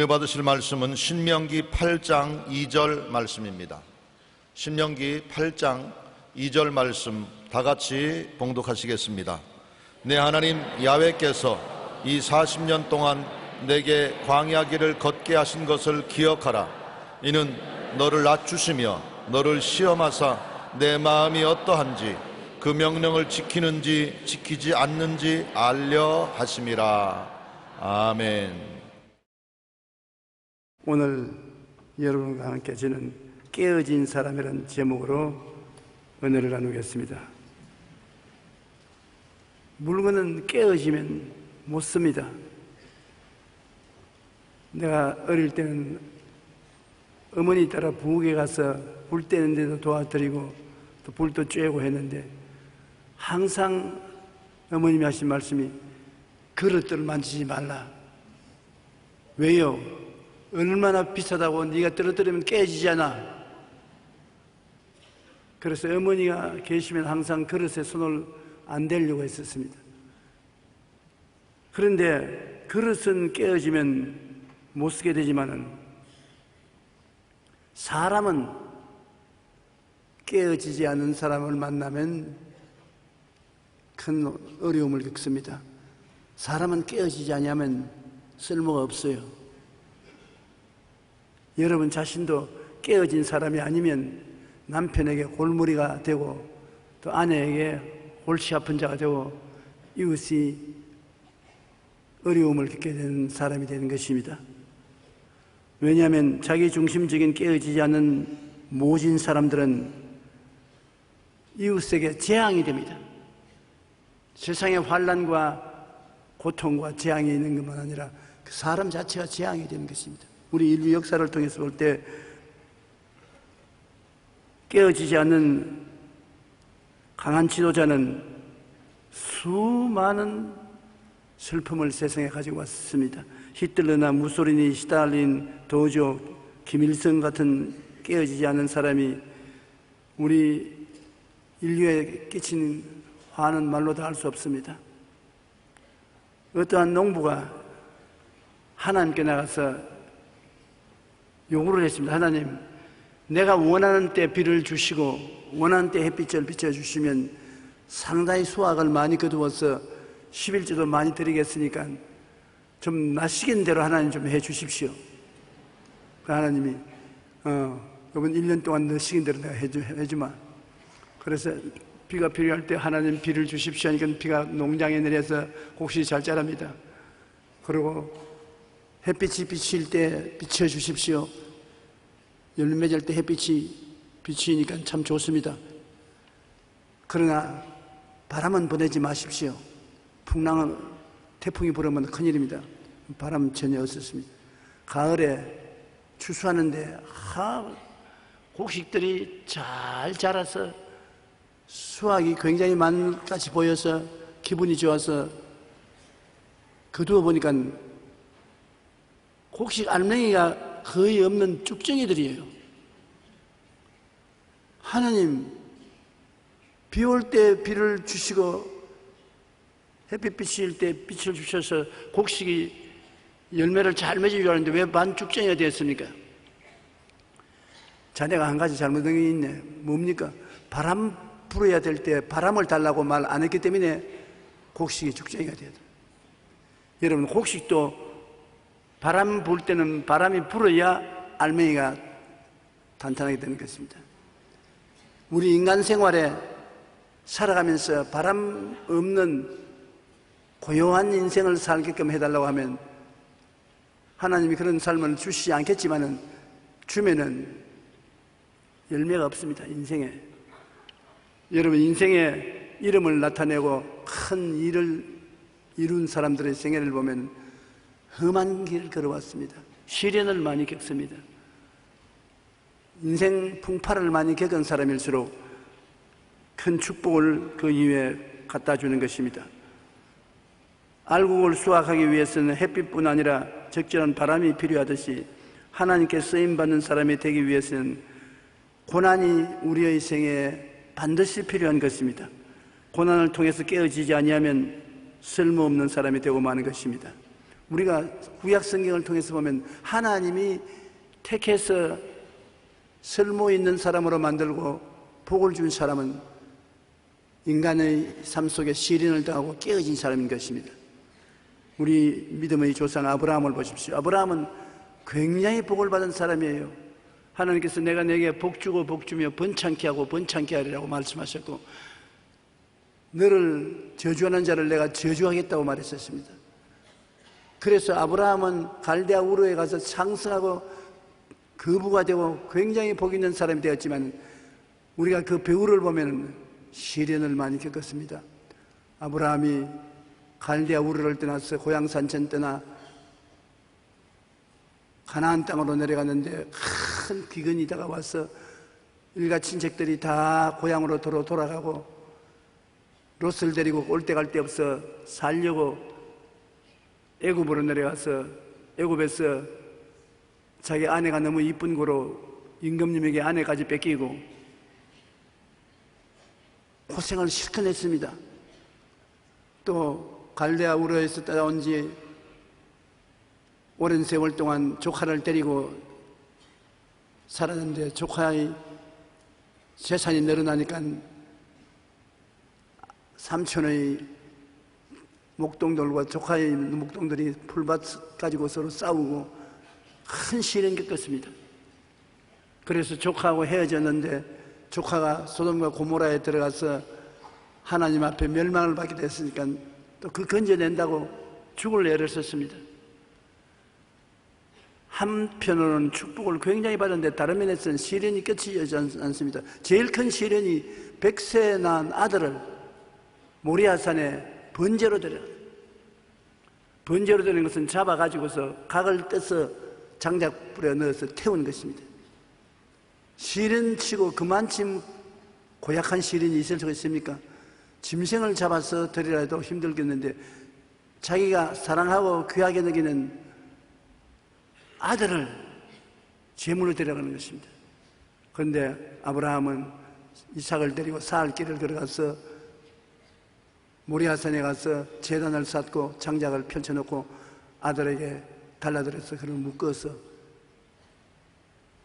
은혜 받으실 말씀은 신명기 8장 2절 말씀입니다. 신명기 8장 2절 말씀 다 같이 봉독하시겠습니다. 내 하나님 야훼께서 이 40년 동안 내게 광야 길을 걷게 하신 것을 기억하라. 이는 너를 낮추시며 너를 시험하사 내 마음이 어떠한지 그 명령을 지키는지 지키지 않는지 알려 하심이라. 아멘. 오늘 여러분과 함께 저는 깨어진 사람이라는 제목으로 은혜를 나누겠습니다. 물건은 깨어지면 못 씁니다. 내가 어릴 때는 어머니 따라 부엌에 가서 불 떼는 데도 도와드리고 또 불도 쬐고 했는데 항상 어머님이 하신 말씀이 그릇들을 만지지 말라. 왜요? 얼마나 비싸다고 네가 떨어뜨리면 깨지잖아. 그래서 어머니가 계시면 항상 그릇에 손을 안 대려고 했었습니다. 그런데 그릇은 깨어지면 못 쓰게 되지만은 사람은 깨어지지 않은 사람을 만나면 큰 어려움을 겪습니다. 사람은 깨어지지 않으면 쓸모가 없어요. 여러분 자신도 깨어진 사람이 아니면 남편에게 골무리가 되고 또 아내에게 골치 아픈 자가 되고 이웃이 어려움을 겪게 되는 사람이 되는 것입니다. 왜냐하면 자기 중심적인 깨어지지 않는 모진 사람들은 이웃에게 재앙이 됩니다. 세상에 환난과 고통과 재앙이 있는 것만 아니라 그 사람 자체가 재앙이 되는 것입니다. 우리 인류 역사를 통해서 볼 때 깨어지지 않는 강한 지도자는 수많은 슬픔을 세상에 가지고 왔습니다. 히틀러나 무소리니, 스탈린, 도조, 김일성 같은 깨어지지 않는 사람이 우리 인류에 끼친 화는 말로 다 할 수 없습니다. 어떠한 농부가 하나님께 나가서 요구를 했습니다. 하나님, 내가 원하는 때 비를 주시고 원하는 때 햇빛을 비춰주시면 상당히 수확을 많이 거두어서 11조도 많이 드리겠으니까 좀 나시는 대로 하나님 좀 해주십시오. 그 하나님이 이번 1년 동안 너시는 대로 내가 해주마. 그래서 비가 필요할 때 하나님 비를 주십시오 하니까 비가 농장에 내려서 곡식이 잘 자랍니다. 그리고 햇빛이 비칠 때 비춰주십시오. 열매 맺을 때 햇빛이 비치니까 참 좋습니다. 그러나 바람은 보내지 마십시오. 풍랑은 태풍이 불으면 큰일입니다. 바람 전혀 없었습니다. 가을에 추수하는데 곡식들이 잘 자라서 수확이 굉장히 많이까지 보여서 기분이 좋아서 거두어 보니까 곡식 알맹이가 거의 없는 쭉정이들이에요. 하나님, 비 올 때 비를 주시고 햇빛 비칠 때 빛을 주셔서 곡식이 열매를 잘 맺을 줄 알았는데 왜 반쭉정이가 되었습니까? 자네가 한 가지 잘못된 게 있네. 뭡니까? 바람 불어야 될 때 바람을 달라고 말 안 했기 때문에 곡식이 쭉정이가 되었다. 여러분, 곡식도 바람 불 때는 바람이 불어야 알맹이가 탄탄하게 되는 것입니다. 우리 인간 생활에 살아가면서 바람 없는 고요한 인생을 살게끔 해달라고 하면 하나님이 그런 삶을 주시지 않겠지만은 주면은 열매가 없습니다. 인생에. 여러분, 인생에 이름을 나타내고 큰 일을 이룬 사람들의 생애를 보면 험한 길을 걸어왔습니다. 시련을 많이 겪습니다. 인생 풍파를 많이 겪은 사람일수록 큰 축복을 그 이후에 갖다 주는 것입니다. 알곡을 수확하기 위해서는 햇빛뿐 아니라 적절한 바람이 필요하듯이 하나님께 쓰임받는 사람이 되기 위해서는 고난이 우리의 생애에 반드시 필요한 것입니다. 고난을 통해서 깨어지지 아니하면 쓸모없는 사람이 되고 마는 것입니다. 우리가 구약 성경을 통해서 보면 하나님이 택해서 설모 있는 사람으로 만들고 복을 준 사람은 인간의 삶 속에 시련을 당하고 깨어진 사람인 것입니다. 우리 믿음의 조상 아브라함을 보십시오. 아브라함은 굉장히 복을 받은 사람이에요. 하나님께서 내가 내게 복 주고 복 주며 번창케 하고 번창케 하리라고 말씀하셨고, 너를 저주하는 자를 내가 저주하겠다고 말했었습니다. 그래서 아브라함은 갈대아 우르에 가서 창성하고 거부가 되고 굉장히 복 있는 사람이 되었지만, 우리가 그 배후를 보면 시련을 많이 겪었습니다. 아브라함이 갈대아 우르를 떠나서 고향 산천 떠나 가나안 땅으로 내려갔는데 큰 기근이 다가와서 일가 친척들이 다 고향으로 돌아가고, 롯을 데리고 올 데 갈 데 없어 살려고 애굽으로 내려가서 애굽에서 자기 아내가 너무 이쁜 거로 임금님에게 아내까지 뺏기고 고생을 실컷 했습니다. 또 갈대아 우르에서 따라온 지 오랜 세월 동안 조카를 데리고 살았는데, 조카의 재산이 늘어나니까 삼촌의 목동들과 조카의 목동들이 풀밭 가지고 서로 싸우고 큰 시련 겪었습니다. 그래서 조카하고 헤어졌는데, 조카가 소돔과 고모라에 들어가서 하나님 앞에 멸망을 받게 됐으니까 또 그 건져낸다고 죽을 애를 썼습니다. 한편으로는 축복을 굉장히 받았는데 다른 면에서는 시련이 끝이 오지 않습니다. 제일 큰 시련이 100세 낳은 아들을 모리아산에 번제로 드려요. 번제로 드리는 것은 잡아가지고서 각을 떼서 장작불에 넣어서 태우는 것입니다. 시련치고 그만큼 고약한 시련이 있을 수가 있습니까? 짐승을 잡아서 드리라 해도 힘들겠는데, 자기가 사랑하고 귀하게 여기는 아들을 제물로 데려가는 것입니다. 그런데 아브라함은 이삭을 데리고 사흘 길을 걸어가서 모리아산에 가서 제단을 쌓고 장작을 펼쳐놓고 아들에게 달라들어서 그를 묶어서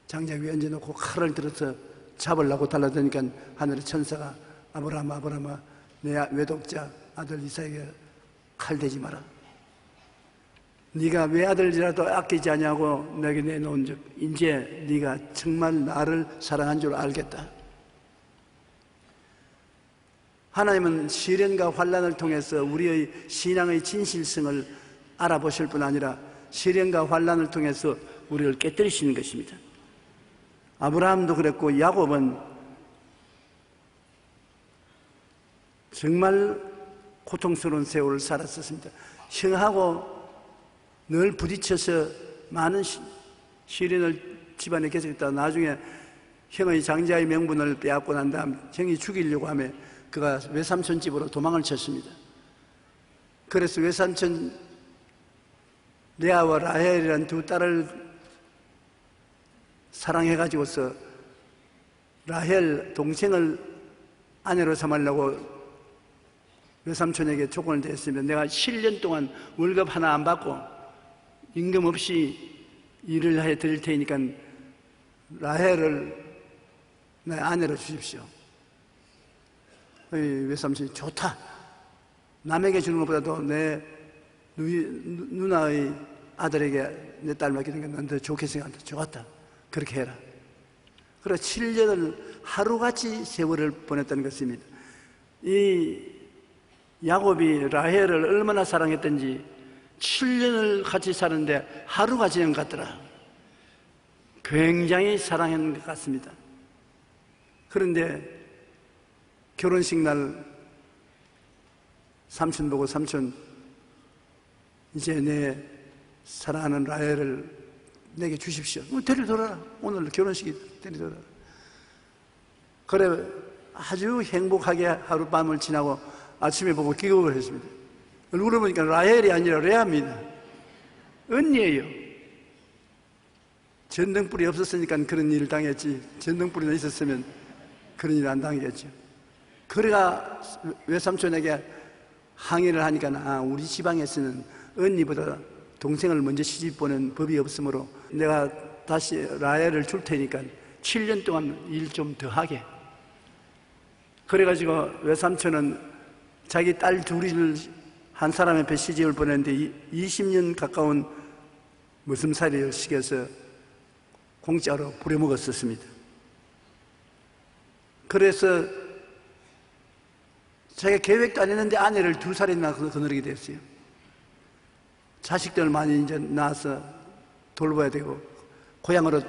장작 위에 얹어놓고 칼을 들어서 잡으려고 달라드니까 하늘의 천사가 아브라함아 아브라함아 내 외독자 아들 이삭에게 칼 대지 마라. 네가 외아들이라도 아끼지 않냐고 내게 내놓은 즉 이제 네가 정말 나를 사랑한 줄 알겠다. 하나님은 시련과 환난을 통해서 우리의 신앙의 진실성을 알아보실 뿐 아니라 시련과 환난을 통해서 우리를 깨뜨리시는 것입니다. 아브라함도 그랬고 야곱은 정말 고통스러운 세월을 살았었습니다. 형하고 늘 부딪혀서 많은 시련을 집안에 계속했다가 나중에 형의 장자의 명분을 빼앗고 난 다음 형이 죽이려고 하며 그가 외삼촌 집으로 도망을 쳤습니다. 그래서 외삼촌 레아와 라헬이라는 두 딸을 사랑해가지고서 라헬 동생을 아내로 삼으려고 외삼촌에게 조건을 대했습니다. 내가 7년 동안 월급 하나 안 받고 임금 없이 일을 해 드릴 테니까 라헬을 내 아내로 주십시오. 외삼촌이 좋다. 남에게 주는 것보다도 내 누나의 아들에게 내 딸 맡기는 게 난 더 좋게 생각한다. 좋았다. 그렇게 해라. 그래서 7년을 하루같이 세월을 보냈다는 것입니다. 이 야곱이 라헬을 얼마나 사랑했던지 7년을 같이 사는데 하루가 지난 것 같더라. 굉장히 사랑한 것 같습니다. 그런데 결혼식 날 삼촌 보고 삼촌 이제 내 사랑하는 라헬을 내게 주십시오. 데려들어라. 오늘 결혼식이 데려들어라. 그래 아주 행복하게 하룻밤을 지나고 아침에 보고 기겁을 했습니다. 얼굴을 보니까 라헬이 아니라 레아입니다. 언니예요. 전등불이 없었으니까 그런 일을 당했지, 전등불이 있었으면 그런 일을 안 당했겠죠. 그래가 외삼촌에게 항의를 하니까 우리 지방에서는 언니보다 동생을 먼저 시집 보낸 법이 없으므로 내가 다시 라야를 줄 테니까 7년 동안 일 좀 더 하게. 그래가지고 외삼촌은 자기 딸 둘이를 한 사람 앞에 시집을 보냈는데 20년 가까운 머슴살이를 시켜서 공짜로 부려먹었었습니다. 그래서 자기가 계획도 안 했는데 아내를 2살이나 거느리게 됐어요. 자식들 많이 이제 낳아서 돌봐야 되고 고향으로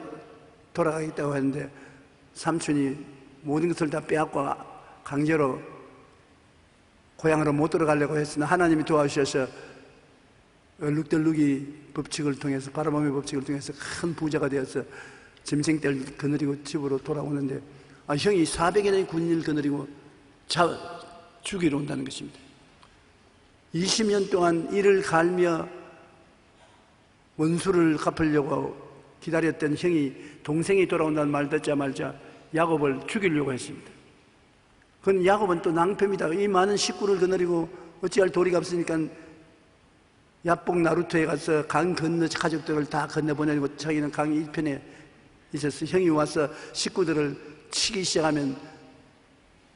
돌아가겠다고 했는데 삼촌이 모든 것을 다 빼앗고 강제로 고향으로 못 들어가려고 했으나 하나님이 도와주셔서 얼룩덜룩이 법칙을 통해서 바라봄의 법칙을 통해서 큰 부자가 되어서 짐승들 거느리고 집으로 돌아오는데 형이 400여년의 군인을 거느리고 죽이러 온다는 것입니다. 20년 동안 이를 갈며 원수를 갚으려고 기다렸던 형이 동생이 돌아온다는 말 듣자마자 야곱을 죽이려고 했습니다. 그건 야곱은 또 낭패입니다. 이 많은 식구를 거느리고 어찌할 도리가 없으니까 야복 나루토에 가서 강 건너 가족들을 다 건너보내고 자기는 강 이편에 있어서 형이 와서 식구들을 치기 시작하면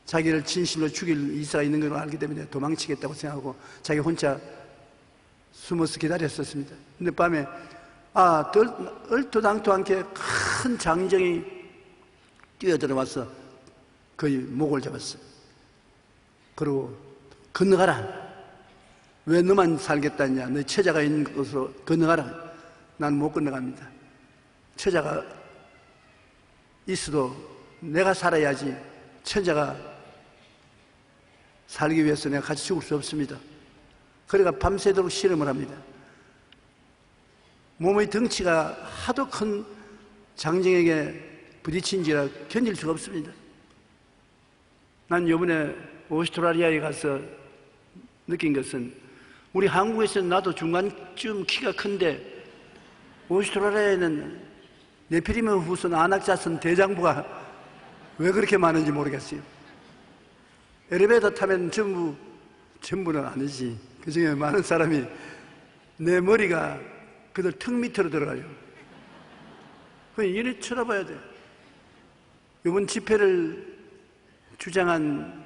자기를 진실로 죽일 이사가 있는 걸 알기 때문에 도망치겠다고 생각하고 자기 혼자 숨어서 기다렸었습니다. 근데 밤에 얼토당토 않게 큰 장정이 뛰어들어와서 그의 목을 잡았어요. 그리고 건너가라. 왜 너만 살겠다냐? 너 처자가 있는 곳으로 건너가라. 난 못 건너갑니다. 처자가 있어도 내가 살아야지 처자가 살기 위해서 내가 같이 죽을 수 없습니다. 그러니까 밤새도록 실험을 합니다. 몸의 덩치가 하도 큰 장정에게 부딪힌지라 견딜 수가 없습니다. 난 이번에 오스트라리아에 가서 느낀 것은 우리 한국에서는 나도 중간쯤 키가 큰데 오스트라리아에는 네피림의 후손 아낙자손 대장부가 왜 그렇게 많은지 모르겠어요. 엘리베이터 타면 전부는 아니지. 그 중에 많은 사람이 내 머리가 그들 턱 밑으로 들어가요. 그냥 이리 쳐다봐야 돼. 이번 집회를 주장한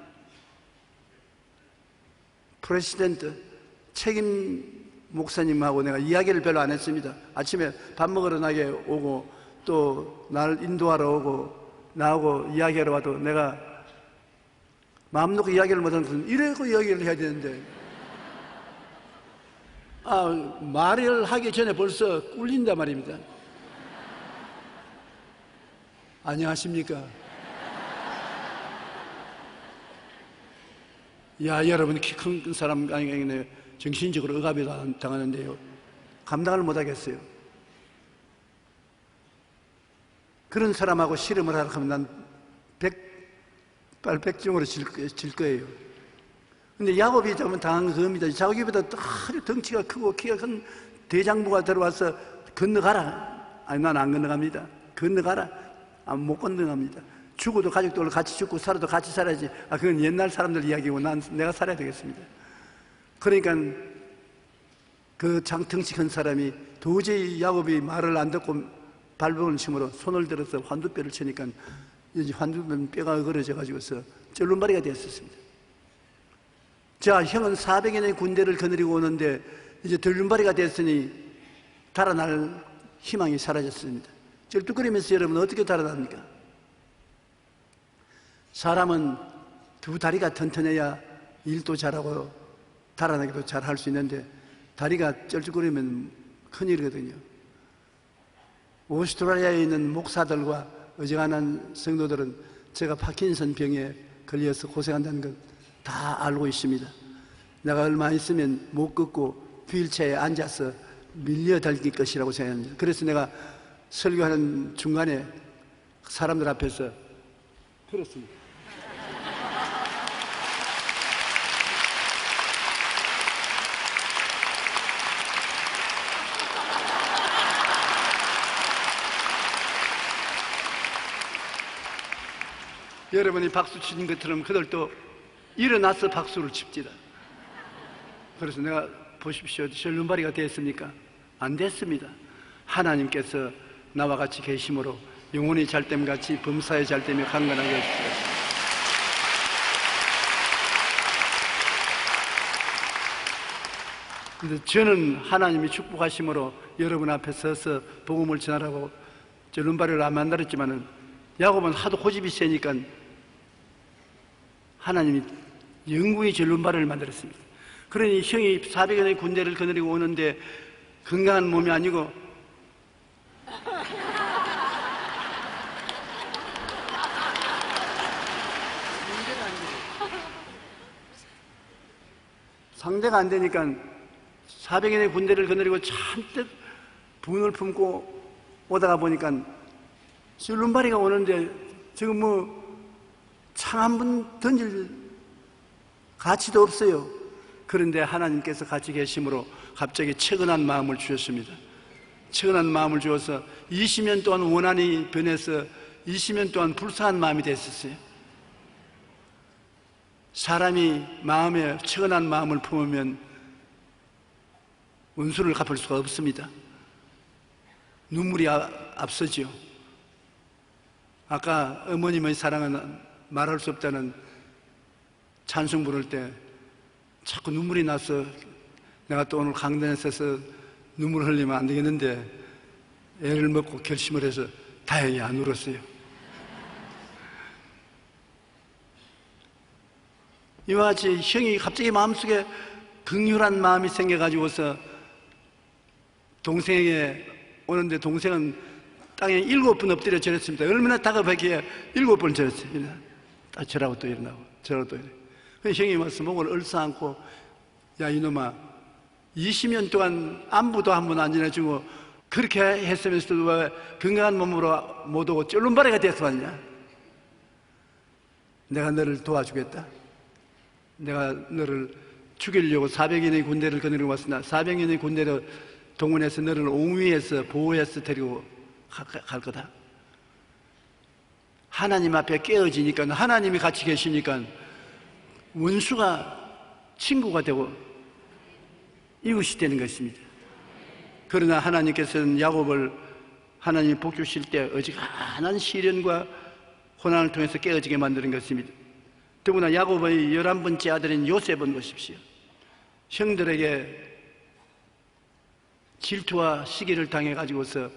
프레시던트 책임 목사님하고 내가 이야기를 별로 안 했습니다. 아침에 밥 먹으러 나게 오고 또 날 인도하러 오고 나하고 이야기하러 와도 내가 마음 놓고 이야기를 못하는 것은 이래고 이야기를 해야 되는데 말을 하기 전에 벌써 꿀린단 말입니다. 안녕하십니까? 여러분 키 큰 사람 아니겠네. 정신적으로 억압이 당하는데요. 감당을 못하겠어요. 그런 사람하고 실험을 하려고 하면 난 백종으로 질 거예요. 근데 야곱이 잘못 당한 겁니다. 자기보다 아주 덩치가 크고 키가 큰 대장부가 들어와서 건너가라. 아니, 난 안 건너갑니다. 건너가라. 못 건너갑니다. 죽어도 가족들로 같이 죽고 살아도 같이 살아야지. 그건 옛날 사람들 이야기고 내가 살아야 되겠습니다. 그러니까 그 덩치 큰 사람이 도저히 야곱이 말을 안 듣고 발버둥을 치므로 손을 들어서 환두뼈를 치니까 이제 환두뼈가 어그러져 가지고서 쩔름발이가 되었습니다. 자, 형은 400년의 군대를 거느리고 오는데 이제 덜름발이가 됐으니 달아날 희망이 사라졌습니다. 쩔뚝거리면서 여러분 어떻게 달아납니까? 사람은 두 다리가 튼튼해야 일도 잘하고 달아나기도 잘 할 수 있는데 다리가 쩔뚝거리면 큰일이거든요. 오스트라리아에 있는 목사들과 어지간한 성도들은 제가 파킨슨 병에 걸려서 고생한다는 것 다 알고 있습니다. 내가 얼마 있으면 못 걷고 휠체어에 앉아서 밀려달릴 것이라고 생각합니다. 그래서 내가 설교하는 중간에 사람들 앞에서 들었습니다. 여러분이 박수 치는 것처럼 그들도 일어나서 박수를 칩니다. 그래서 내가 보십시오. 셜룸바리가 됐습니까? 안 됐습니다. 하나님께서 나와 같이 계심으로 영혼이 잘됨같이 범사에 잘됨이 강건하게 해주시옵소서. 그래서 저는 하나님이 축복하심으로 여러분 앞에 서서 복음을 전하라고 절름발이를 안 만들었지만은 야곱은 하도 고집이 세니까 하나님이 영구히 절름발을 만들었습니다. 그러니 형이 400여의 군대를 거느리고 오는데 건강한 몸이 아니고 상대가 안 되니까 400여의 군대를 거느리고 잔뜩 분을 품고 오다가 보니까 줄눈바리가 오는데 지금 뭐 창 한 번 던질 가치도 없어요. 그런데 하나님께서 같이 계심으로 갑자기 채근한 마음을 주셨습니다. 채근한 마음을 주어서 20년 동안 원한이 변해서 20년 동안 불쌍한 마음이 됐었어요. 사람이 마음에 채근한 마음을 품으면 원수를 갚을 수가 없습니다. 눈물이 앞서지요. 아까 어머님의 사랑은 말할 수 없다는 찬송 부를 때 자꾸 눈물이 나서 내가 또 오늘 강단에 서서 눈물 흘리면 안 되겠는데 애를 먹고 결심을 해서 다행히 안 울었어요. 이와 같이 형이 갑자기 마음속에 긍휼한 마음이 생겨가지고서 동생에게 오는데 동생은 땅에 7번 엎드려 절했습니다. 얼마나 다급하기에 7번 절했어요. 저라고 또 일어나고 저라고 또 일어나고. 형이 와서 목을 얼싸안고 야 이놈아 20년 동안 안부도 한 번 안 지내주고 그렇게 했으면서도 왜 건강한 몸으로 못 오고 쫄른바래가 돼서 왔냐? 내가 너를 도와주겠다. 내가 너를 죽이려고 400인의 군대를 거느리고 왔으나 400인의 군대를 동원해서 너를 옹위해서 보호해서 데리고 갈 거다. 하나님 앞에 깨어지니까 하나님이 같이 계시니까 원수가 친구가 되고 이웃이 되는 것입니다. 그러나 하나님께서는 야곱을 하나님이 복 주실 때 어지간한 시련과 고난을 통해서 깨어지게 만드는 것입니다. 더구나 야곱의 11번째 아들인 요셉은 보십시오. 형들에게 질투와 시기를 당해가지고서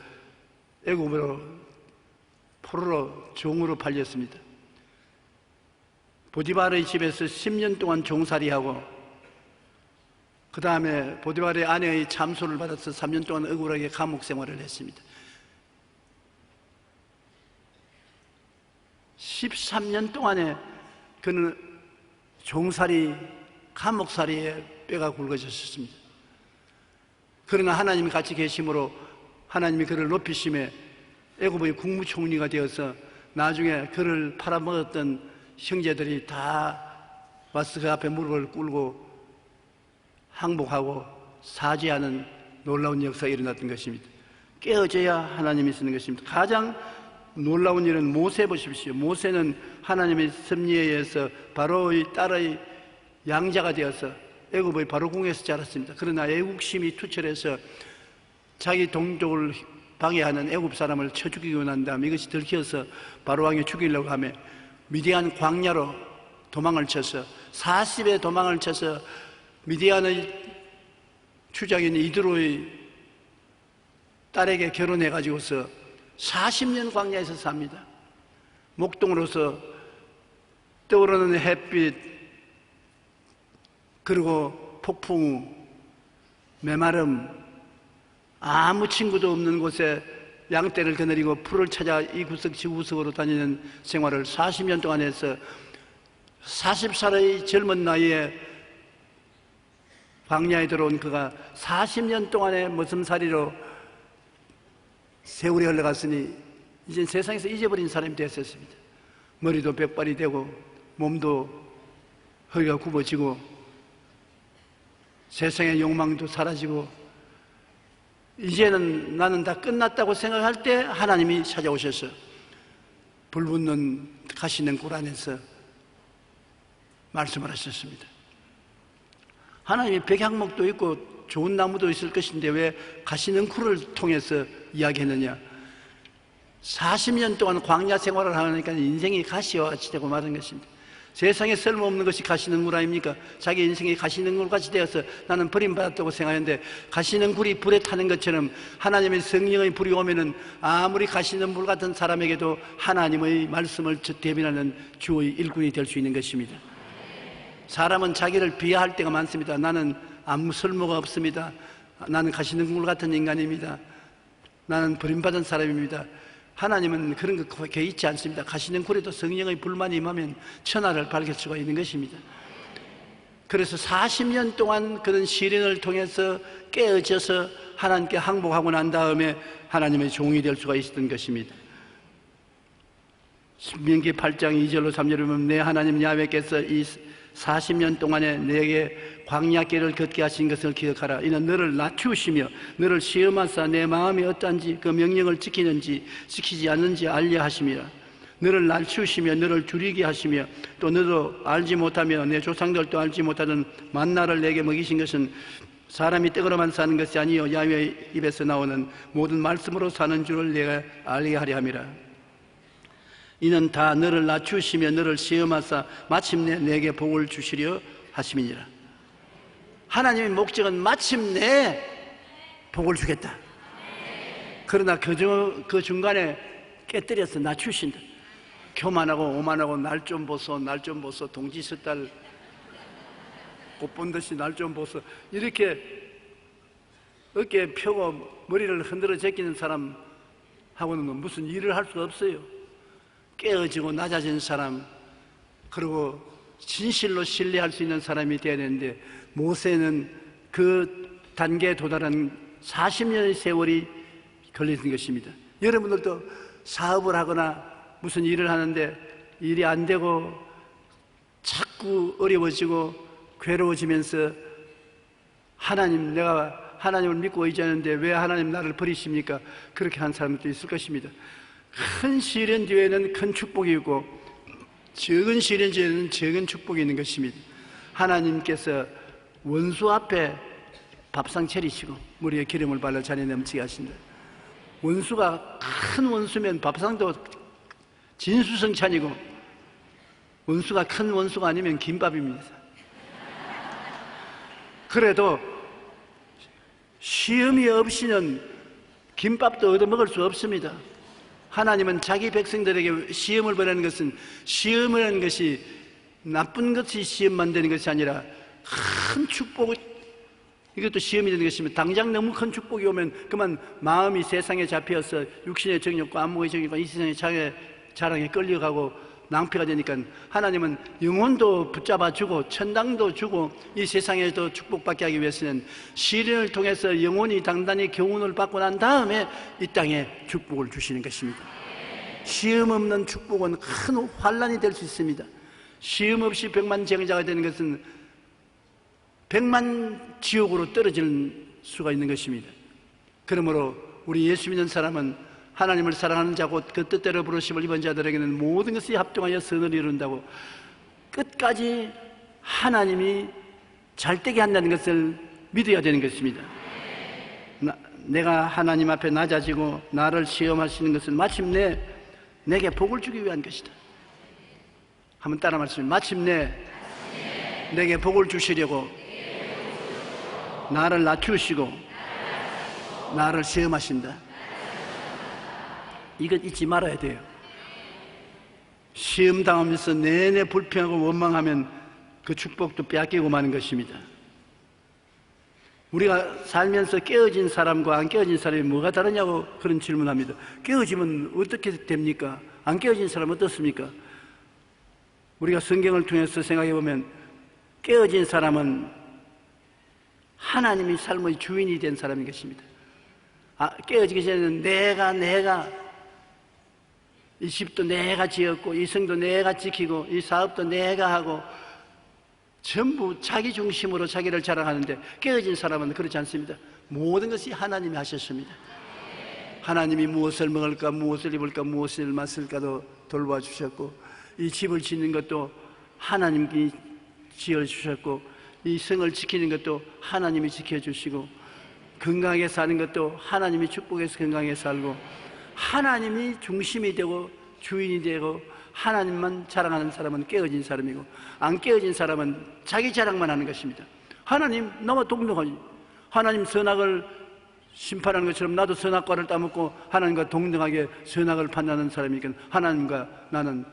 애굽으로 포로로 종으로 팔렸습니다. 보디발의 집에서 10년 동안 종살이하고 그 다음에 보디발의 아내의 참소를 받아서 3년 동안 억울하게 감옥 생활을 했습니다. 13년 동안에 그는 종살이, 감옥살이에 뼈가 굵어졌습니다. 그러나 하나님이 같이 계심으로 하나님이 그를 높이심에 애굽의 국무총리가 되어서 나중에 그를 팔아먹었던 형제들이 다 와서 그 앞에 무릎을 꿇고 항복하고 사죄하는 놀라운 역사가 일어났던 것입니다. 깨어져야 하나님이 쓰는 것입니다. 가장 놀라운 일은 모세 보십시오. 모세는 하나님의 섭리에 의해서 바로의 딸의 양자가 되어서 애굽의 바로 궁에서 자랐습니다. 그러나 애국심이 투철해서 자기 동족을 방해하는 애굽 사람을 쳐 죽이고 난 다음에 이것이 들켜서 바로 왕이 죽이려고 하며 미디안 광야로 도망을 쳐서 40에 도망을 쳐서 미디안의 추장인 이드로의 딸에게 결혼해가지고서 40년 광야에서 삽니다. 목동으로서 떠오르는 햇빛 그리고 폭풍우 메마름 아무 친구도 없는 곳에 양떼를 거느리고 풀을 찾아 이 구석 저 구석으로 다니는 생활을 40년 동안 해서 40살의 젊은 나이에 광야에 들어온 그가 40년 동안의 머슴살이로 세월이 흘러갔으니 이제 세상에서 잊어버린 사람이 됐었습니다. 머리도 백발이 되고 몸도 허리가 굽어지고 세상의 욕망도 사라지고 이제는 나는 다 끝났다고 생각할 때 하나님이 찾아오셔서 불붙는 가시는 굴 안에서 말씀을 하셨습니다. 하나님이 백향목도 있고 좋은 나무도 있을 것인데 왜 가시능쿨을 통해서 이야기했느냐? 40년 동안 광야 생활을 하니까 인생이 가시와 같이 되고 마는 것입니다. 세상에 쓸모없는 것이 가시능굴 아닙니까? 자기 인생이 가시능굴같이 되어서 나는 버림받았다고 생각하는데, 가시능굴이 불에 타는 것처럼 하나님의 성령의 불이 오면은 아무리 가시능굴 같은 사람에게도 하나님의 말씀을 대변하는 주의 일꾼이 될 수 있는 것입니다. 사람은 자기를 비하할 때가 많습니다. 나는 아무 쓸모가 없습니다. 나는 가시능굴 같은 인간입니다. 나는 버림받은 사람입니다. 하나님은 그런 거 개의치 않습니다. 가시능굴에도 성령의 불만이 임하면 천하를 밝힐 수가 있는 것입니다. 그래서 40년 동안 그런 시련을 통해서 깨어져서 하나님께 항복하고 난 다음에 하나님의 종이 될 수가 있었던 것입니다. 신명기 8장 2절로 3절에 보면 내 하나님 야훼께서 이 40년 동안에 내게 광야길을 걷게 하신 것을 기억하라. 이는 너를 낮추시며 너를 시험하사 내 마음이 어떠한지 그 명령을 지키는지 지키지 않는지 알려 하심이라. 너를 낮추시며 너를 줄이게 하시며 또 너도 알지 못하며 내 조상들도 알지 못하던 만나를 내게 먹이신 것은 사람이 떡으로만 사는 것이 아니요 야훼의 입에서 나오는 모든 말씀으로 사는 줄을 내가 알게 하려 함이라. 이는 다 너를 낮추시며 너를 시험하사 마침내 내게 복을 주시려 하심이니라. 하나님의 목적은 마침내 복을 주겠다. 그러나 그 중간에 깨뜨려서 낮추신다. 교만하고 오만하고 날 좀 보소, 날 좀 보소, 동지 섣달 못 본 듯이 날 좀 보소, 이렇게 어깨에 펴고 머리를 흔들어 제끼는 사람하고는 무슨 일을 할 수가 없어요. 깨어지고 낮아진 사람, 그리고 진실로 신뢰할 수 있는 사람이 되어야 되는데, 모세는 그 단계에 도달한 40년의 세월이 걸리는 것입니다. 여러분들도 사업을 하거나 무슨 일을 하는데 일이 안 되고 자꾸 어려워지고 괴로워지면서 하나님, 내가 하나님을 믿고 의지하는데 왜 하나님 나를 버리십니까? 그렇게 한 사람도 있을 것입니다. 큰 시련 뒤에는 큰 축복이 있고 적은 시련 뒤에는 적은 축복이 있는 것입니다. 하나님께서 원수 앞에 밥상 차리시고 머리에 기름을 발라 잔에 넘치게 하신다. 원수가 큰 원수면 밥상도 진수성찬이고, 원수가 큰 원수가 아니면 김밥입니다. 그래도 시험이 없이는 김밥도 얻어먹을 수 없습니다. 하나님은 자기 백성들에게 시험을 보내는 것은, 시험을 하는 것이 나쁜 것이 시험 만드는 것이 아니라 큰 축복, 이것도 시험이 되는 것이면, 당장 너무 큰 축복이 오면 그만 마음이 세상에 잡혀서 육신의 정욕과 안목의 정욕과 이 세상의 자랑에 끌려가고 낭패가 되니까, 하나님은 영혼도 붙잡아주고 천당도 주고 이 세상에도 축복받게 하기 위해서는 시련을 통해서 영혼이 단단히 교훈을 받고 난 다음에 이 땅에 축복을 주시는 것입니다. 시험 없는 축복은 큰 환란이 될 수 있습니다. 시험 없이 백만장자가 되는 것은 백만 지옥으로 떨어질 수가 있는 것입니다. 그러므로 우리 예수 믿는 사람은 하나님을 사랑하는 자고 그 뜻대로 부르심을 입은 자들에게는 모든 것이 합동하여 선을 이룬다고, 끝까지 하나님이 잘되게 한다는 것을 믿어야 되는 것입니다. 내가 하나님 앞에 낮아지고 나를 시험하시는 것은 마침내 내게 복을 주기 위한 것이다. 한번 따라 말씀해. 마침내 내게 복을 주시려고 나를 낮추시고 나를 시험하신다. 이것 잊지 말아야 돼요. 시험 당하면서 내내 불평하고 원망하면 그 축복도 빼앗기고 마는 것입니다. 우리가 살면서 깨어진 사람과 안 깨어진 사람이 뭐가 다르냐고 그런 질문합니다. 깨어지면 어떻게 됩니까? 안 깨어진 사람은 어떻습니까? 우리가 성경을 통해서 생각해 보면 깨어진 사람은 하나님이 삶의 주인이 된 사람인 것입니다. 깨어지기 전에는 내가 이 집도 내가 지었고 이 성도 내가 지키고 이 사업도 내가 하고 전부 자기 중심으로 자기를 자랑하는데, 깨어진 사람은 그렇지 않습니다. 모든 것이 하나님이 하셨습니다. 하나님이 무엇을 먹을까, 무엇을 입을까, 무엇을 마실까도 돌봐주셨고, 이 집을 짓는 것도 하나님이 지어주셨고, 이 성을 지키는 것도 하나님이 지켜주시고, 건강하게 사는 것도 하나님이 축복해서 건강하게 살고, 하나님이 중심이 되고 주인이 되고 하나님만 자랑하는 사람은 깨어진 사람이고, 안 깨어진 사람은 자기 자랑만 하는 것입니다. 하나님 나와 동등하지, 하나님 선악을 심판하는 것처럼 나도 선악과를 따먹고 하나님과 동등하게 선악을 판단하는 사람이니까 하나님과 나는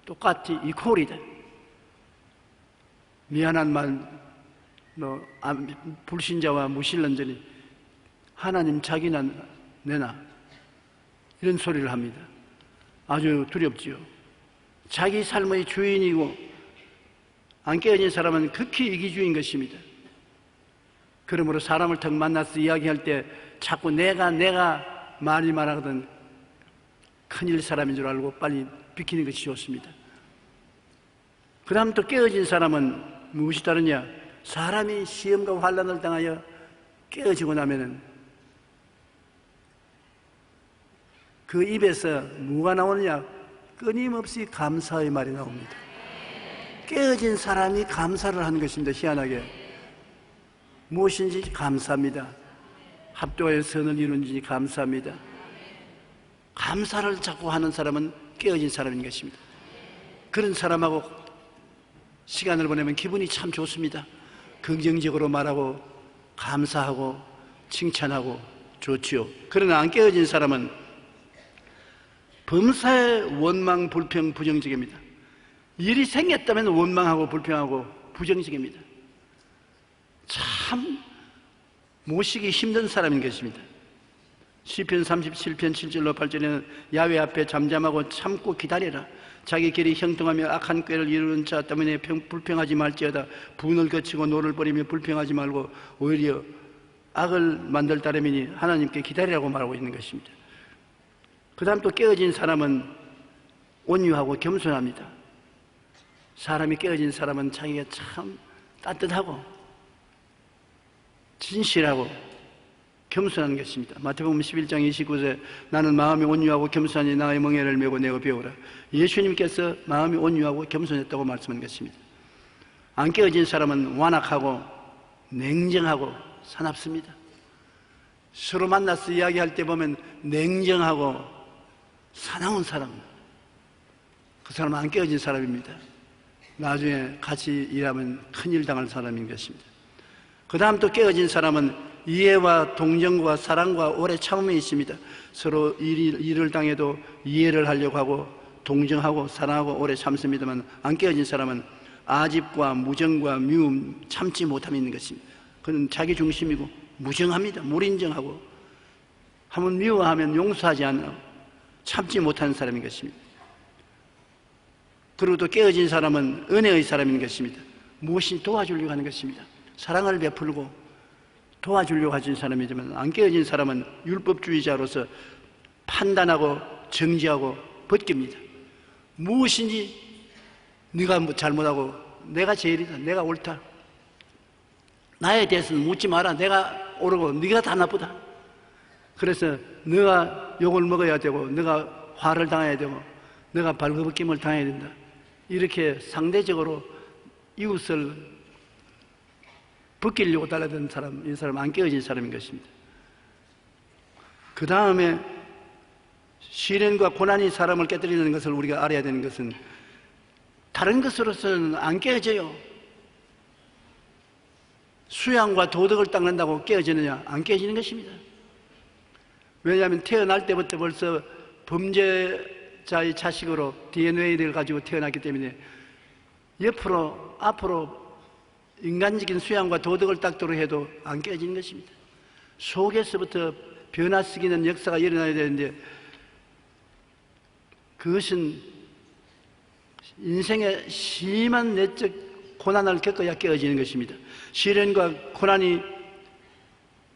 똑같이 이퀄이다. 미안한 말, 불신자와 무신론자니 하나님 자기나 내나 이런 소리를 합니다. 아주 두렵지요. 자기 삶의 주인이고 안 깨어진 사람은 극히 이기주의인 것입니다. 그러므로 사람을 턱 만나서 이야기할 때 자꾸 내가 많이 말하거든 큰일 사람인 줄 알고 빨리 비키는 것이 좋습니다. 그 다음 또 깨어진 사람은 무엇이 다르냐? 사람이 시험과 환난을 당하여 깨어지고 나면은 그 입에서 뭐가 나오느냐? 끊임없이 감사의 말이 나옵니다. 깨어진 사람이 감사를 하는 것입니다. 희한하게 무엇인지 감사합니다. 합도의 선을 이룬지 감사합니다. 감사를 자꾸 하는 사람은 깨어진 사람인 것입니다. 그런 사람하고 시간을 보내면 기분이 참 좋습니다. 긍정적으로 말하고 감사하고 칭찬하고 좋지요. 그러나 안 깨어진 사람은 범사에 원망, 불평, 부정적입니다. 일이 생겼다면 원망하고 불평하고 부정적입니다. 참 모시기 힘든 사람인 것입니다. 시편 37편 7절로 8절에는 야훼 앞에 잠잠하고 참고 기다려라. 자기 길이 형통하며 악한 꾀를 이루는 자 때문에 불평하지 말지어다. 분을 거치고 노를 버리며 불평하지 말고 오히려 악을 만들 따름이니 하나님께 기다리라고 말하고 있는 것입니다. 그 다음 또 깨어진 사람은 온유하고 겸손합니다. 사람이 깨어진 사람은 자기가 참 따뜻하고 진실하고 겸손한 것입니다. 마태복음 11장 29절 나는 마음이 온유하고 겸손하니 나의 멍에를 메고 내어 배우라. 예수님께서 마음이 온유하고 겸손했다고 말씀한 것입니다. 안 깨어진 사람은 완악하고 냉정하고 사납습니다. 서로 만나서 이야기할 때 보면 냉정하고 사나운 사람, 그 사람은 안 깨어진 사람입니다. 나중에 같이 일하면 큰일 당할 사람인 것입니다. 그 다음 또 깨어진 사람은 이해와 동정과 사랑과 오래 참음이 있습니다. 서로 일을 당해도 이해를 하려고 하고 동정하고 사랑하고 오래 참습니다만, 안 깨어진 사람은 아집과 무정과 미움, 참지 못함이 있는 것입니다. 그는 자기 중심이고 무정합니다. 무인정하고 한번 미워하면 용서하지 않아 참지 못하는 사람인 것입니다. 그리고 또 깨어진 사람은 은혜의 사람인 것입니다. 무엇이 도와주려고 하는 것입니다. 사랑을 베풀고 도와주려고 하신 사람이지만, 안 깨어진 사람은 율법주의자로서 판단하고 정지하고 벗깁니다. 무엇인지 네가 잘못하고 내가 제일이다, 내가 옳다, 나에 대해서는 묻지 마라, 내가 옳고 네가 다 나쁘다. 그래서 네가 욕을 먹어야 되고 네가 화를 당해야 되고 네가 발버벗김을 당해야 된다. 이렇게 상대적으로 이웃을 벗기려고 달라드는 사람, 이 사람 안 깨어진 사람인 것입니다. 그 다음에 시련과 고난이 사람을 깨뜨리는 것을 우리가 알아야 되는 것은, 다른 것으로서는 안 깨어져요. 수양과 도덕을 닦는다고 깨어지느냐? 안 깨어지는 것입니다. 왜냐하면 태어날 때부터 벌써 범죄자의 자식으로 DNA를 가지고 태어났기 때문에 앞으로 인간적인 수양과 도덕을 닦도록 해도 안 깨어지는 것입니다. 속에서부터 변화시키는 역사가 일어나야 되는데, 그것은 인생의 심한 내적 고난을 겪어야 깨어지는 것입니다. 시련과 고난이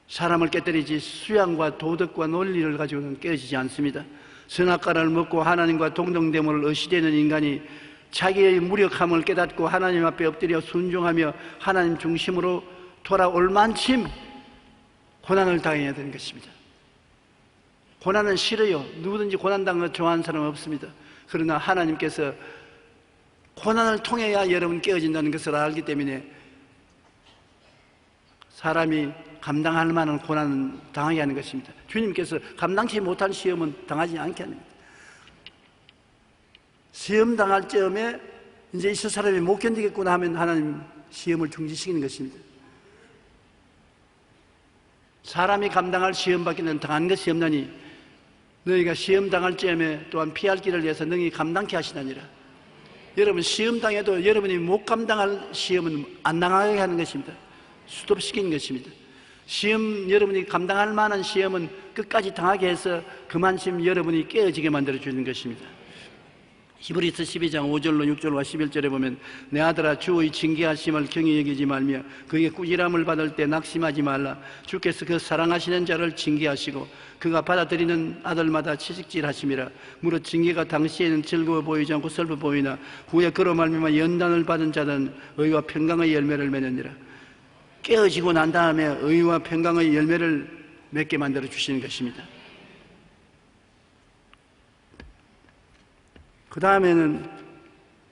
사람을 깨뜨리지 수양과 도덕과 논리를 가지고는 깨어지지 않습니다. 선악과를 먹고 하나님과 동등됨을 의시되는 인간이 자기의 무력함을 깨닫고 하나님 앞에 엎드려 순종하며 하나님 중심으로 돌아올 만큼 고난을 당해야 되는 것입니다. 고난은 싫어요. 누구든지 고난당한 거 좋아하는 사람은 없습니다. 그러나 하나님께서 고난을 통해야 여러분 깨어진다는 것을 알기 때문에 사람이 감당할 만한 고난은 당하게 하는 것입니다. 주님께서 감당치 못한 시험은 당하지 않게 하는 겁니다. 시험 당할 즈음에 이제 이 사람이 못 견디겠구나 하면 하나님 시험을 중지시키는 것입니다. 사람이 감당할 시험밖에는 당한 것이 없나니 너희가 시험 당할 즈음에 또한 피할 길을 위해서 너희 감당케 하시나니라. 여러분, 시험 당해도 여러분이 못 감당할 시험은 안 당하게 하는 것입니다. 스톱시키는 것입니다. 시험, 여러분이 감당할 만한 시험은 끝까지 당하게 해서 그만큼 여러분이 깨어지게 만들어 주는 것입니다. 히브리서 12장 5절로 6절과 11절에 보면 내 아들아 주의 징계하심을 경히 여기지 말며 그에게 꾸지람을 받을 때 낙심하지 말라. 주께서 그 사랑하시는 자를 징계하시고 그가 받아들이는 아들마다 채찍질하심이라. 무릇 징계가 당시에는 즐거워 보이지 않고 슬퍼 보이나 후에 그로 말미암아 연단을 받은 자는 의와 평강의 열매를 맺느니라. 깨어지고 난 다음에 의와 평강의 열매를 맺게 만들어 주시는 것입니다. 그 다음에는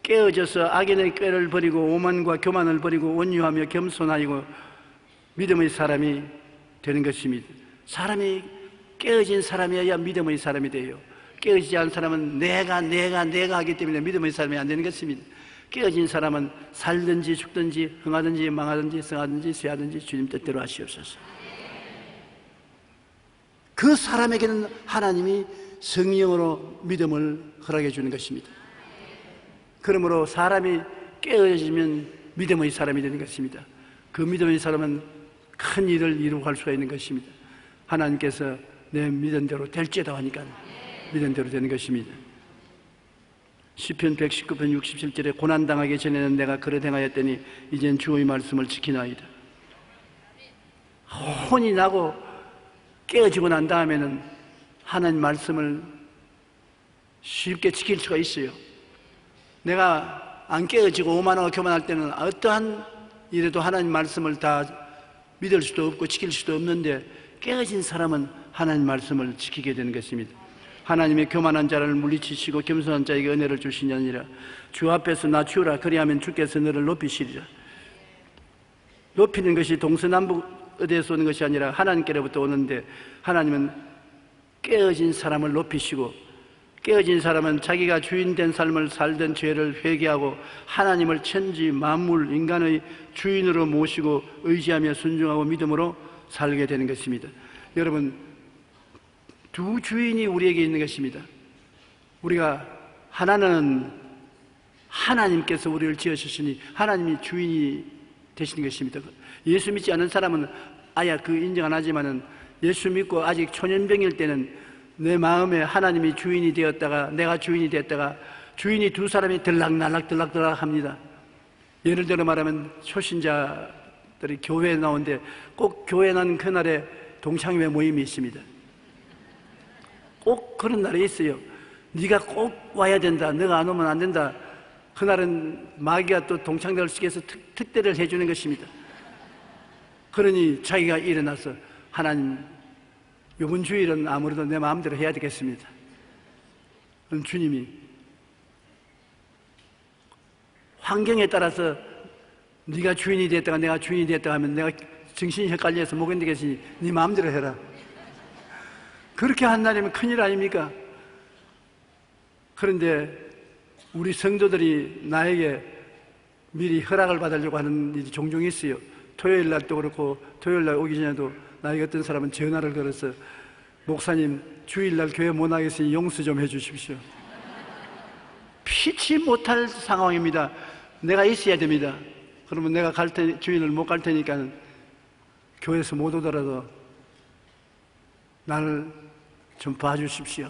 깨어져서 악인의 꾀를 버리고 오만과 교만을 버리고 온유하며 겸손하고 믿음의 사람이 되는 것입니다. 사람이 깨어진 사람이어야 믿음의 사람이 돼요. 깨어지지 않은 사람은 내가 하기 때문에 믿음의 사람이 안 되는 것입니다. 깨어진 사람은 살든지 죽든지 흥하든지 망하든지 성하든지 쇠하든지 주님 뜻대로 하시옵소서. 그 사람에게는 하나님이 성령으로 믿음을 허락해 주는 것입니다. 그러므로 사람이 깨어지면 믿음의 사람이 되는 것입니다. 그 믿음의 사람은 큰 일을 이루고 갈 수가 있는 것입니다. 하나님께서 내 믿음대로 될지어다 하니까 믿음대로 되는 것입니다. 시편 119편 67절에 고난당하기 전에는 내가 그릇 행하였더니 이젠 주의 말씀을 지키나이다. 혼이 나고 깨어지고 난 다음에는 하나님 말씀을 쉽게 지킬 수가 있어요. 내가 안 깨어지고 오만하고 교만할 때는 어떠한 일에도 하나님 말씀을 다 믿을 수도 없고 지킬 수도 없는데 깨어진 사람은 하나님 말씀을 지키게 되는 것입니다. 하나님의 교만한 자를 물리치시고 겸손한 자에게 은혜를 주시니 아니라 주 앞에서 낮추라. 그리하면 주께서 너를 높이시리라. 높이는 것이 동서남북에서 오는 것이 아니라 하나님께로부터 오는데 하나님은 깨어진 사람을 높이시고 깨어진 사람은 자기가 주인된 삶을 살던 죄를 회개하고 하나님을 천지 만물 인간의 주인으로 모시고 의지하며 순종하고 믿음으로 살게 되는 것입니다. 여러분, 두 주인이 우리에게 있는 것입니다. 우리가 하나는 하나님께서 우리를 지으셨으니 하나님이 주인이 되시는 것입니다. 예수 믿지 않은 사람은 아예 그 인정 안 하지만은 예수 믿고 아직 초년병일 때는 내 마음에 하나님이 주인이 되었다가 내가 주인이 됐다가 주인이 두 사람이 들락날락 합니다. 예를 들어 말하면 초신자들이 교회에 나오는데 꼭 교회 난 그날에 동창회 모임이 있습니다. 꼭 그런 날이 있어요. 네가 꼭 와야 된다. 너가 안 오면 안 된다. 그날은 마귀가 또 동창들을 시켜서 특대를 해주는 것입니다. 그러니 자기가 일어나서 하나님, 이번 주일은 아무래도 내 마음대로 해야 되겠습니다. 그럼 주님이 환경에 따라서 네가 주인이 됐다가 내가 주인이 됐다가 하면 내가 정신이 헷갈려서 못 견디겠으니 네 마음대로 해라. 그렇게 한다면 큰일 아닙니까? 그런데 우리 성도들이 나에게 미리 허락을 받으려고 하는 일이 종종 있어요. 토요일 날도 그렇고 토요일 날 오기 전에도 나에게 어떤 사람은 전화를 걸어서 목사님 주일날 교회 못 나겠으니 용서 좀 해주십시오. 피치 못할 상황입니다. 내가 있어야 됩니다. 그러면 내가 주일을 못 갈 테니까 교회에서 못 오더라도 나를 좀 봐주십시오.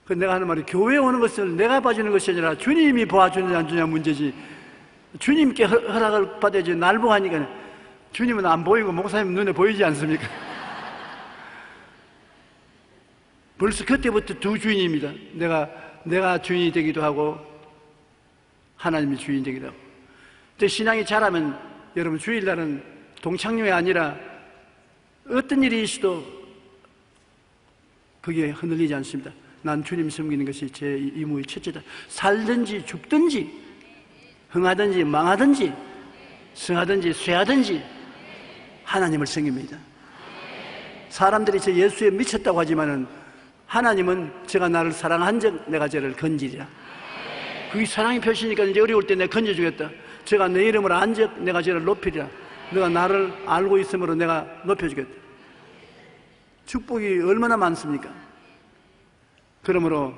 그 내가 하는 말이 교회에 오는 것을 내가 봐주는 것이 아니라 주님이 봐주느냐 안 주느냐 문제지. 주님께 허락을 받아야지. 날 보고 하니까 주님은 안 보이고 목사님 눈에 보이지 않습니까? 벌써 그때부터 두 주인입니다. 내가 주인이 되기도 하고 하나님이 주인이 되기도 하고. 근데 신앙이 자라면 여러분 주일날은 동창회가 아니라 어떤 일이 있어도 그게 흔들리지 않습니다. 난 주님 섬기는 것이 제 임무의 첫째다. 살든지 죽든지 흥하든지 망하든지 성하든지 쇠하든지 하나님을 섬깁니다. 사람들이 저 예수에 미쳤다고 하지만은 하나님은 저가 나를 사랑한즉 내가 저를 건지리라. 그게 사랑의 표시니까 이제 어려울 때 내가 건져주겠다. 저가 내 이름을 안즉 내가 저를 높이리라. 너가 나를 알고 있으므로 내가 높여주겠다. 축복이 얼마나 많습니까? 그러므로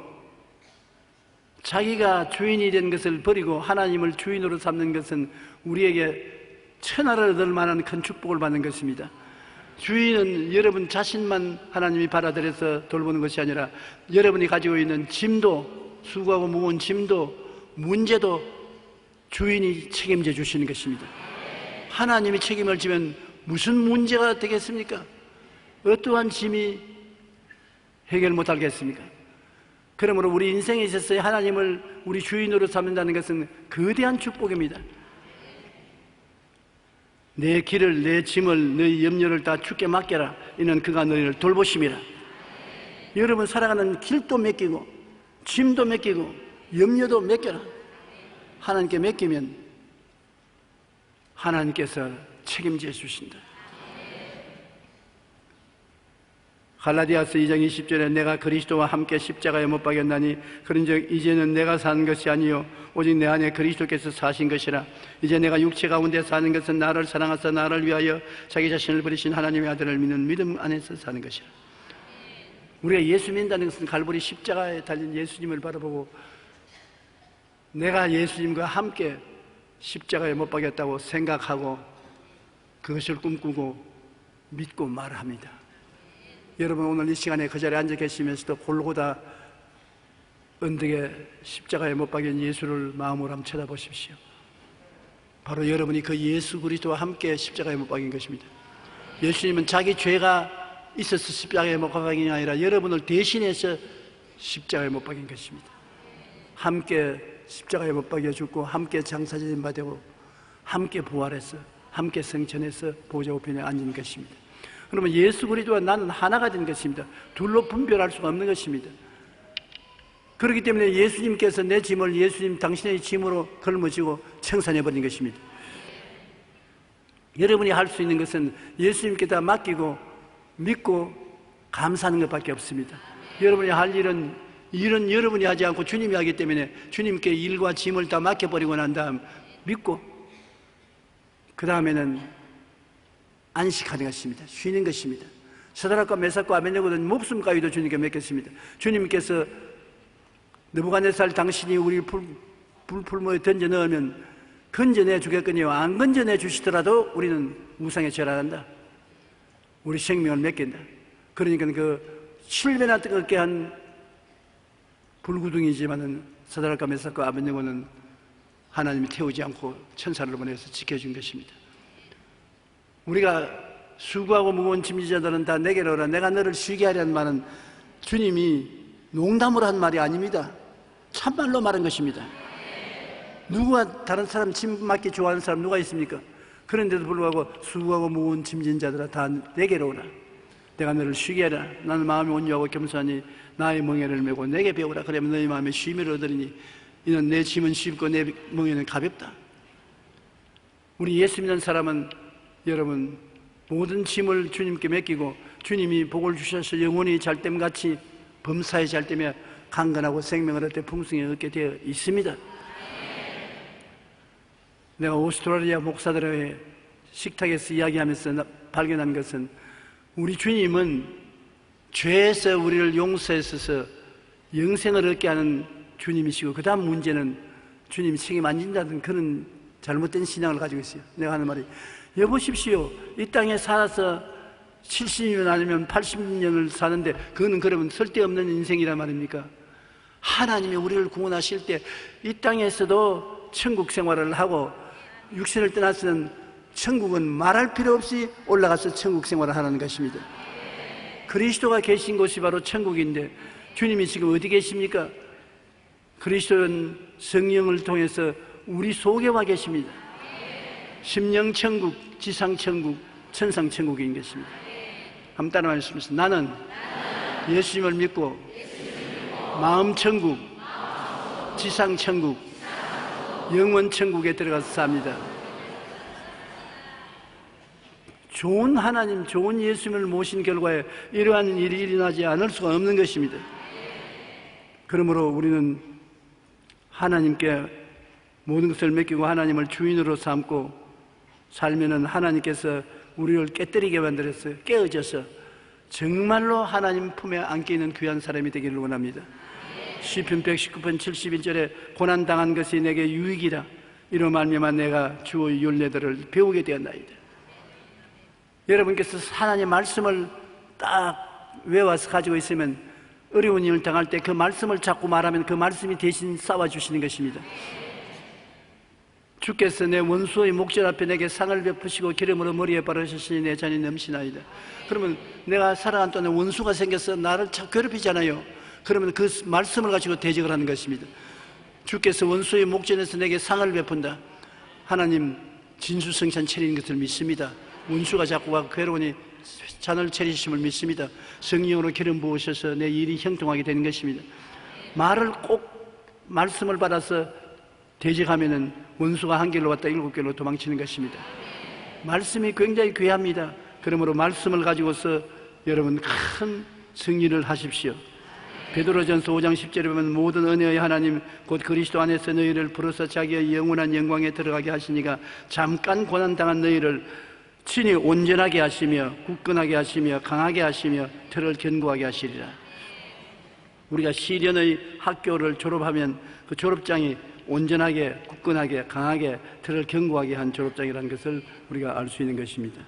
자기가 주인이 된 것을 버리고 하나님을 주인으로 삼는 것은 우리에게 천하를 얻을 만한 큰 축복을 받는 것입니다. 주인은 여러분 자신만 하나님이 받아들여서 돌보는 것이 아니라 여러분이 가지고 있는 짐도, 수고하고 무거운 짐도, 문제도 주인이 책임져 주시는 것입니다. 하나님이 책임을 지면 무슨 문제가 되겠습니까? 어떠한 짐이 해결 못하겠습니까? 그러므로 우리 인생에 있어서 하나님을 우리 주인으로 삼는다는 것은 거대한 축복입니다. 내 길을, 내 짐을, 너희 염려를 다 주께 맡겨라. 이는 그가 너희를 돌보심이라. 여러분 살아가는 길도 맡기고 짐도 맡기고 염려도 맡겨라. 하나님께 맡기면 하나님께서 책임져 주신다. 갈라디아서 2장 20절에 내가 그리스도와 함께 십자가에 못 박였나니 그런즉 이제는 내가 사는 것이 아니요 오직 내 안에 그리스도께서 사신 것이라. 이제 내가 육체 가운데 사는 것은 나를 사랑하사 나를 위하여 자기 자신을 버리신 하나님의 아들을 믿는 믿음 안에서 사는 것이라. 우리가 예수 믿는다는 것은 갈보리 십자가에 달린 예수님을 바라보고 내가 예수님과 함께 십자가에 못 박였다고 생각하고 그것을 꿈꾸고 믿고 말합니다. 여러분 오늘 이 시간에 그 자리에 앉아 계시면서도 골고다 언덕에 십자가에 못 박인 예수를 마음으로 한번 쳐다보십시오. 바로 여러분이 그 예수 그리스도와 함께 십자가에 못 박인 것입니다. 예수님은 자기 죄가 있어서 십자가에 못 박인 게 아니라 여러분을 대신해서 십자가에 못 박인 것입니다. 함께 십자가에 못 박여 죽고 함께 장사진 바 되고 함께 부활해서 함께 성천해서 보좌 우편에 앉은 것입니다. 그러면 예수 그리스도와 나는 하나가 된 것입니다. 둘로 분별할 수가 없는 것입니다. 그렇기 때문에 예수님께서 내 짐을 예수님 당신의 짐으로 걸머지고 청산해버린 것입니다. 여러분이 할 수 있는 것은 예수님께 다 맡기고 믿고 감사하는 것밖에 없습니다. 여러분이 할 일은 여러분이 하지 않고 주님이 하기 때문에 주님께 일과 짐을 다 맡겨버리고 난 다음 믿고 그 다음에는 안식하는 것입니다. 쉬는 것입니다. 서다락과 메삭과 아벤네고는 목숨 가위도 주님께 맡겼습니다. 주님께서 느부갓네살 당신이 우리 불풀모에 던져 넣으면 건져내 주겠거니와 안 건져내 주시더라도 우리는 무상에 절하한다. 우리 생명을 맡긴다. 그러니까 그 7배나 뜨겁게 한 불구덩이지만은 서다락과 메삭과 아벤네고는 하나님이 태우지 않고 천사를 보내서 지켜준 것입니다. 우리가 수고하고 무거운 짐지자들은 다 내게로 오라. 내가 너를 쉬게 하려는 말은 주님이 농담으로 한 말이 아닙니다. 참말로 말한 것입니다. 누가 다른 사람 짐 맡기 좋아하는 사람 누가 있습니까? 그런데도 불구하고 수고하고 무거운 짐진 자들아 다 내게로 오라. 내가 너를 쉬게 하라. 나는 마음이 온유하고 겸손하니 나의 멍에를 메고 내게 배우라. 그러면 너희 마음에 쉼을 얻으리니 이는 내 짐은 쉽고 내 멍에는 가볍다. 우리 예수 믿는 사람은 여러분 모든 짐을 주님께 맡기고 주님이 복을 주셔서 영원히 잘됨같이 범사에 잘되며 강건하고 생명을 얻되 풍성히 얻게 되어 있습니다. 내가 오스트레일리아 목사들의 식탁에서 이야기하면서 발견한 것은 우리 주님은 죄에서 우리를 용서해서 영생을 얻게 하는 주님이시고 그 다음 문제는 주님이 책임 안 진다는 그런 잘못된 신앙을 가지고 있어요. 내가 하는 말이 여보십시오. 이 땅에 살아서 70년 아니면 80년을 사는데 그거는 그러면 쓸데없는 인생이란 말입니까? 하나님이 우리를 구원하실 때 이 땅에서도 천국 생활을 하고 육신을 떠나서는 천국은 말할 필요 없이 올라가서 천국 생활을 하는 것입니다. 그리스도가 계신 곳이 바로 천국인데 주님이 지금 어디 계십니까? 그리스도는 성령을 통해서 우리 속에 와 계십니다. 심령천국, 지상천국, 천상천국인 것입니다. 한번 따라 말씀하십시오. 나는 예수님을 믿고 마음천국, 지상천국, 영원천국에 들어가서 삽니다. 좋은 하나님, 좋은 예수님을 모신 결과에 이러한 일이 일어나지 않을 수가 없는 것입니다. 그러므로 우리는 하나님께 모든 것을 맡기고 하나님을 주인으로 삼고 살면은 하나님께서 우리를 깨뜨리게 만들었어요. 깨어져서 정말로 하나님 품에 안겨 있는 귀한 사람이 되기를 원합니다. 시편 119편 71절에 고난당한 것이 내게 유익이라 이로 말미암아 내가 주의 율례들을 배우게 되었나이다. 여러분께서 하나님의 말씀을 딱 외워서 가지고 있으면 어려운 일을 당할 때 그 말씀을 자꾸 말하면 그 말씀이 대신 싸워주시는 것입니다. 주께서 내 원수의 목전 앞에 내게 상을 베푸시고 기름으로 머리에 바르셨으니 내 잔이 넘치나이다. 그러면 내가 살아간 동안에 원수가 생겨서 나를 자꾸 괴롭히잖아요. 그러면 그 말씀을 가지고 대적을 하는 것입니다. 주께서 원수의 목전에서 내게 상을 베푼다. 하나님 진수성찬 차리는 것을 믿습니다. 원수가 자꾸 와서 괴로우니 잔을 차리심을 믿습니다. 성령으로 기름 부으셔서 내 일이 형통하게 되는 것입니다. 말을 꼭 말씀을 받아서 대적하면은 원수가 한 길로 왔다 7길로 도망치는 것입니다. 말씀이 굉장히 귀합니다. 그러므로 말씀을 가지고서 여러분 큰 승리를 하십시오. 베드로전서 5장 10절에 보면 모든 은혜의 하나님 곧 그리스도 안에서 너희를 부르사 자기의 영원한 영광에 들어가게 하시니가 잠깐 고난당한 너희를 친히 온전하게 하시며 굳건하게 하시며 강하게 하시며 ter을 견고하게 하시리라. 우리가 시련의 학교를 졸업하면 그 졸업장이 온전하게 굳건하게 강하게 ter을 견고하게 한 졸업장이라는 것을 우리가 알 수 있는 것입니다.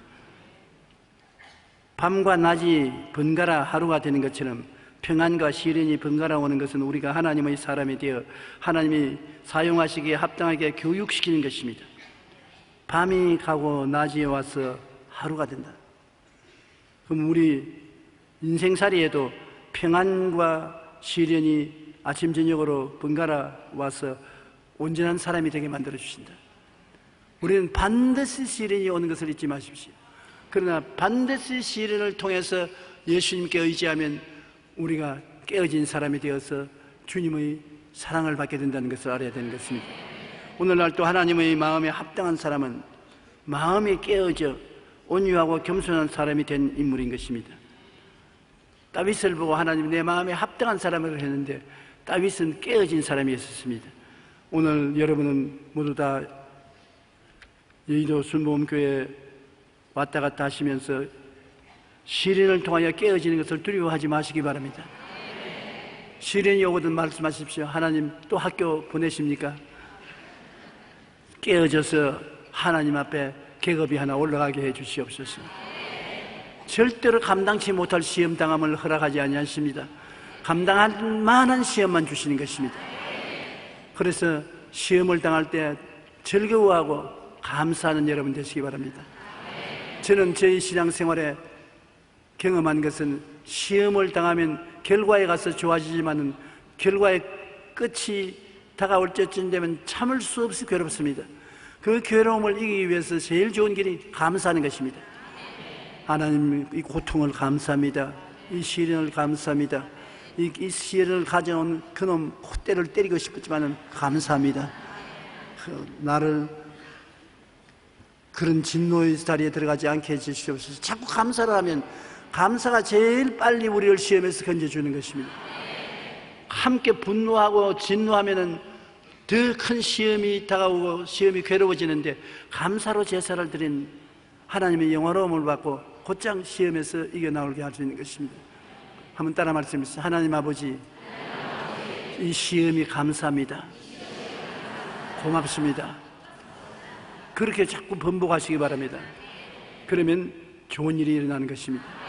밤과 낮이 번갈아 하루가 되는 것처럼 평안과 시련이 번갈아 오는 것은 우리가 하나님의 사람이 되어 하나님이 사용하시기에 합당하게 교육시키는 것입니다. 밤이 가고 낮이 와서 하루가 된다. 그럼 우리 인생살이에도 평안과 시련이 아침 저녁으로 번갈아 와서 온전한 사람이 되게 만들어 주신다. 우리는 반드시 시련이 오는 것을 잊지 마십시오. 그러나 반드시 시련을 통해서 예수님께 의지하면 우리가 깨어진 사람이 되어서 주님의 사랑을 받게 된다는 것을 알아야 되는 것입니다. 오늘날 또 하나님의 마음에 합당한 사람은 마음이 깨어져 온유하고 겸손한 사람이 된 인물인 것입니다. 다윗을 보고 하나님 내 마음에 합당한 사람을 했는데 다윗은 깨어진 사람이었습니다. 오늘 여러분은 모두 다 여의도 순복음교회에 왔다 갔다 하시면서 시련을 통하여 깨어지는 것을 두려워하지 마시기 바랍니다. 시련이 오거든 말씀하십시오. 하나님 또 학교 보내십니까? 깨어져서 하나님 앞에 계급이 하나 올라가게 해 주시옵소서. 절대로 감당치 못할 시험 당함을 허락하지 아니하십니다. 감당할 만한 시험만 주시는 것입니다. 그래서 시험을 당할 때 즐거워하고 감사하는 여러분 되시기 바랍니다. 저는 저희 신앙생활에 경험한 것은 시험을 당하면 결과에 가서 좋아지지만은 결과의 끝이 다가올 때쯤 되면 참을 수 없이 괴롭습니다. 그 괴로움을 이기기 위해서 제일 좋은 길이 감사하는 것입니다. 하나님 이 고통을 감사합니다. 이 시련을 감사합니다. 이 시련을 가져온 그놈 콧대를 때리고 싶었지만은 감사합니다. 나를 그런 진노의 자리에 들어가지 않게 해주시옵소서. 자꾸 감사를 하면 감사가 제일 빨리 우리를 시험에서 건져주는 것입니다. 함께 분노하고 진노하면은 더 큰 시험이 다가오고 시험이 괴로워지는데 감사로 제사를 드린 하나님의 영화로움을 받고 곧장 시험에서 이겨나오게 할 수 있는 것입니다. 한번 따라 말씀해주세요. 하나님 아버지, 이 시험이 감사합니다. 고맙습니다. 그렇게 자꾸 번복하시기 바랍니다. 그러면 좋은 일이 일어나는 것입니다.